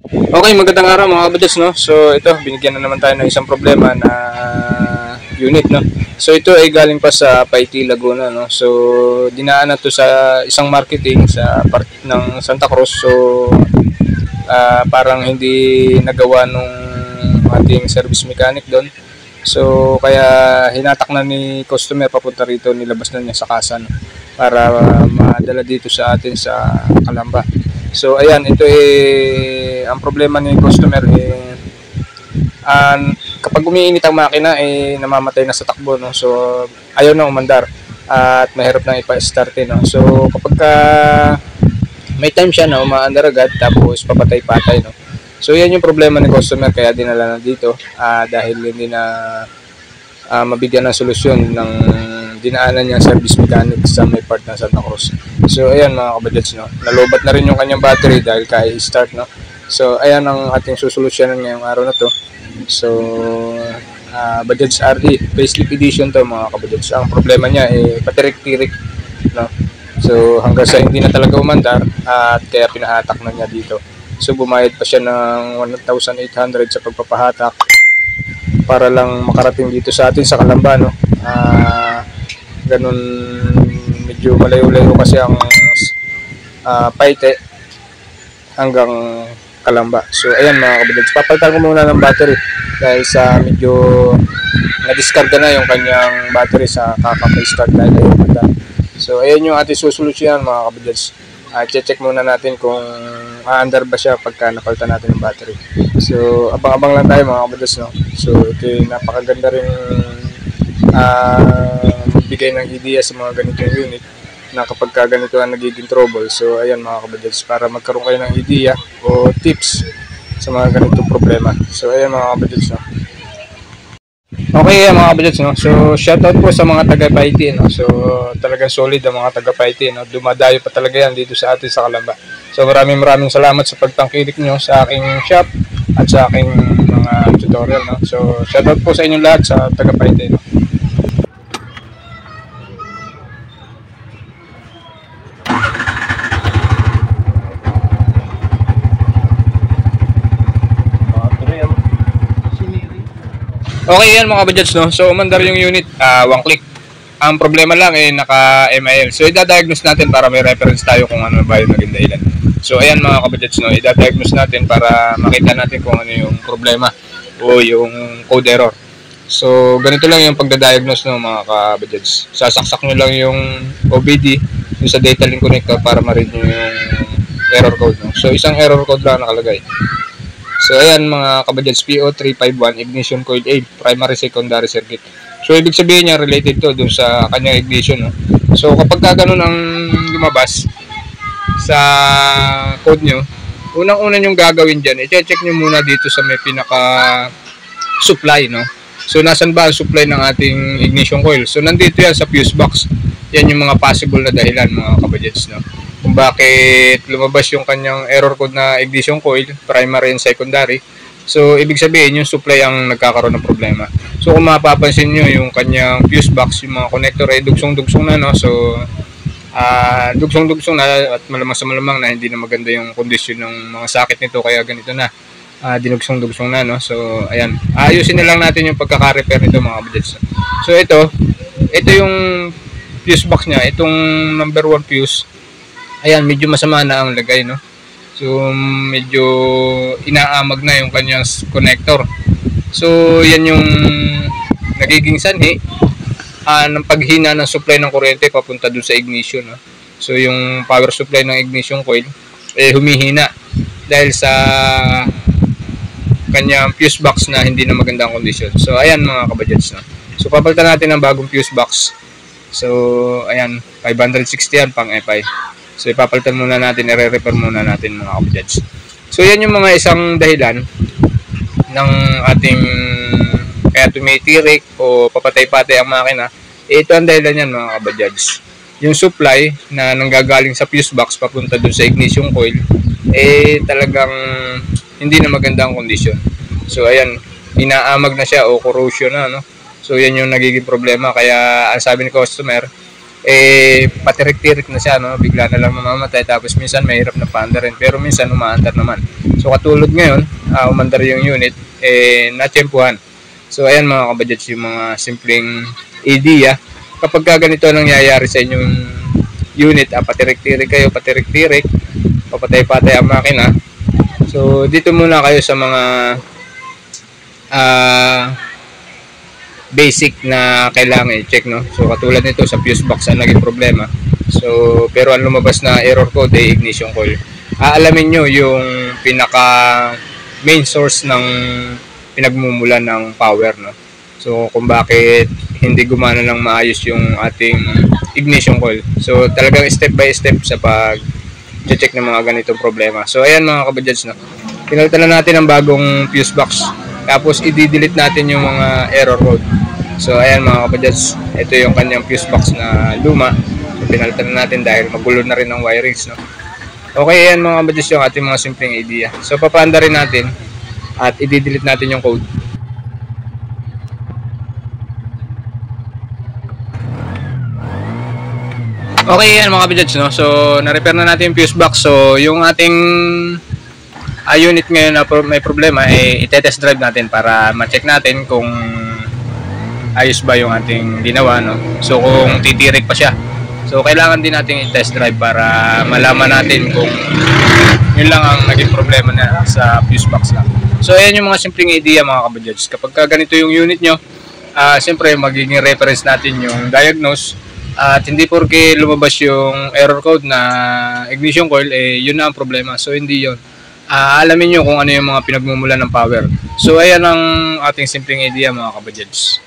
Okay, magandang araw mga kabatas, no? So ito, binigyan na naman tayo ng isang problema na unit, no? So ito ay galing pa sa Paiti, Laguna, no? So dinaan na to sa isang marketing sa part ng Santa Cruz. So parang hindi nagawa nung ating service mechanic doon. So kaya hinatak na ni customer papunta rito, nilabas na niya sa kasa, no? Para madala dito sa atin sa Calamba. So ayan, ito ang problema ni customer kapag umiinit ang makina namamatay na sa takbo, no. So ayaw na umandar at mahirap na ipa-start, no. So kapag may time siya na umaandar agad tapos papatay-patay, no. So yan yung problema ni customer kaya dinala na dito dahil hindi na mabigyan ng solusyon ng dinaanan niya service mechanic sa may part ng Santa Cruz. So ayan mga kabadgets, no, nalobat na rin yung kanyang battery dahil kaya i-start, no. So ayan ang ating susolusyonan ngayong araw na to. So Bajaj RE facelift edition to mga kabadgets. Ang problema niya patirik-tirik, no. So hanggang sa hindi na talaga umandar at kaya pinahatak na niya dito. So bumayad pa siya ng 1,800 sa pagpapahatak para lang makarating dito sa atin sa Calamba, no. Ganun, medyo malayo-layo kasi ang Paite hanggang Calamba. So ayan mga kabadgets, papalitan ko muna ng battery dahil sa medyo na-discarga na yung kanyang battery sa kaka-start dahil ayaw manda. So ayan yung ating susolusyon mga kabadgets. Check muna natin kung aandar ba siya pagka napalitan natin ng battery. So abang-abang lang tayo mga kabadgets, no. So ito yung napakaganda rin bigay ng idea sa mga ganitong unit na kapag ganito ang nagiging trouble. So ayan mga kabadgets, para magkaroon kayo ng idea o tips sa mga ganitong problema. So ayan mga kabadgets, no. Okay mga kabadgets, no. So shoutout po sa mga taga Paiti, no. So talagang solid ang mga taga Paiti, no. Dumadayo pa talaga yan dito sa atin sa Calamba. So maraming salamat sa pagtangkilik nyo sa aking shop at sa aking mga tutorial, no. So shoutout po sa inyong lahat sa taga Paiti, no. Okay yan mga kabadgets, no. So umandar yung unit, one click. Ang problema lang naka-MIL. So i-diagnose natin para may reference tayo kung ano ba yung naging dahilan. So ayan mga kabadgets, no, i-diagnose natin para makita natin kung ano yung problema o yung code error. So ganito lang yung pagda-diagnose, no mga kabadgets. Sasaksak nyo lang yung OBD yung sa data link connector para ma-read nyo yung error code, no. So isang error code lang nakalagay. So ayan mga kabadgets, PO351 ignition coil A, primary secondary circuit. So ibig sabihin niya related to dun sa kanyang ignition, no? So kapag ganun ang lumabas sa code nyo, unang-una yung gagawin dyan, i-check nyo muna dito sa may pinaka supply, no. So nasan ba ang supply ng ating ignition coil? So nandito yan sa fuse box. Yan yung mga possible na dahilan mga kabadgets, no, kung bakit lumabas yung kanyang error code na ignition coil, primary and secondary. So ibig sabihin yung supply ang nagkakaroon ng problema. So kung mapapansin nyo yung kanyang fuse box, yung mga connector ay dugsong-dugsong na, no. So dugsong-dugsong na at malamang sa malamang na hindi na maganda yung kondisyon ng mga socket nito kaya ganito na, dinugsong-dugsong na, no. So ayan, ayusin na lang natin yung pagkaka-repair nito mga kabadgets. So ito yung fuse box niya, itong number 1 fuse. Ayan, medyo masama na ang lagay, no. So medyo inaamag na yung kanyang connector. So yan yung nagiging sanhi ng paghina ng supply ng kuryente papunta dun sa ignition, no. So yung power supply ng ignition coil humihina dahil sa kanyang fuse box na hindi na magandang kondisyon. So ayan mga kabadgets, no. So papalitan natin ng bagong fuse box. So ayan, 560 yan pang FI. So ipapalitan muna natin, i-repair muna natin mga kabadgets. So yan yung mga isang dahilan ng ating kaya tumitirik o papatay-patay ang makina. Ito ang dahilan yan mga kabadgets. Yung supply na nanggagaling sa fuse box papunta dun sa ignition coil talagang hindi na magandang kondisyon. So ayan, inaamag na siya o corrosion na, no. So yan yung nagiging problema kaya ang sabi ni customer patirik-tirik na siya, no? Bigla na lang mamamatay, tapos minsan mahirap na paandarin, pero minsan umaandar naman. So katulad ngayon, umandar yung unit, natsempuhan. So ayan mga kabadgets, yung mga simpleng idea. Kapag ganito nangyayari sa inyong unit, patirik-tirik kayo, patirik-tirik, papatay-patay ang makina. So dito muna kayo sa mga basic na kailangan i-check, no? So katulad nito sa fuse box ang naging problema. So pero ang lumabas na error code ay ignition coil. Aalamin nyo yung pinaka main source ng pinagmumulan ng power, no? So kung bakit hindi gumana ng maayos yung ating ignition coil. So talagang step by step sa pag-check ng mga ganitong problema. So ayan mga kabadgets, no? Pinalitan na natin ang bagong fuse box. Tapos i-delete natin yung mga error code. So ayan mga kabadgets, ito yung kanyang fuse box na luma. So pinalitan na natin dahil magulo na rin ang wirings, no? Okay, ayan mga kabadgets yung ating mga simpleng idea. So papaanda rin natin at i-delete natin yung code. Okay, ayan mga kabadgets, no? So na-repair na natin yung fuse box. So yung ating unit ngayon na may problema, i-test drive natin para ma-check natin kung ayos ba yung ating ginawa, no? So kung titirik pa siya, so kailangan din natin i-test drive para malaman natin kung yun lang ang naging problema na sa fuse box lang. So ayan yung mga simpleng idea mga kabadgets. Kapag ganito yung unit nyo, siyempre magiging reference natin yung diagnose, at hindi porke lumabas yung error code na ignition coil, yun na ang problema. So hindi yun. Alamin nyo kung ano yung mga pinagmumulan ng power. So ayan ang ating simpleng idea mga kabadgets.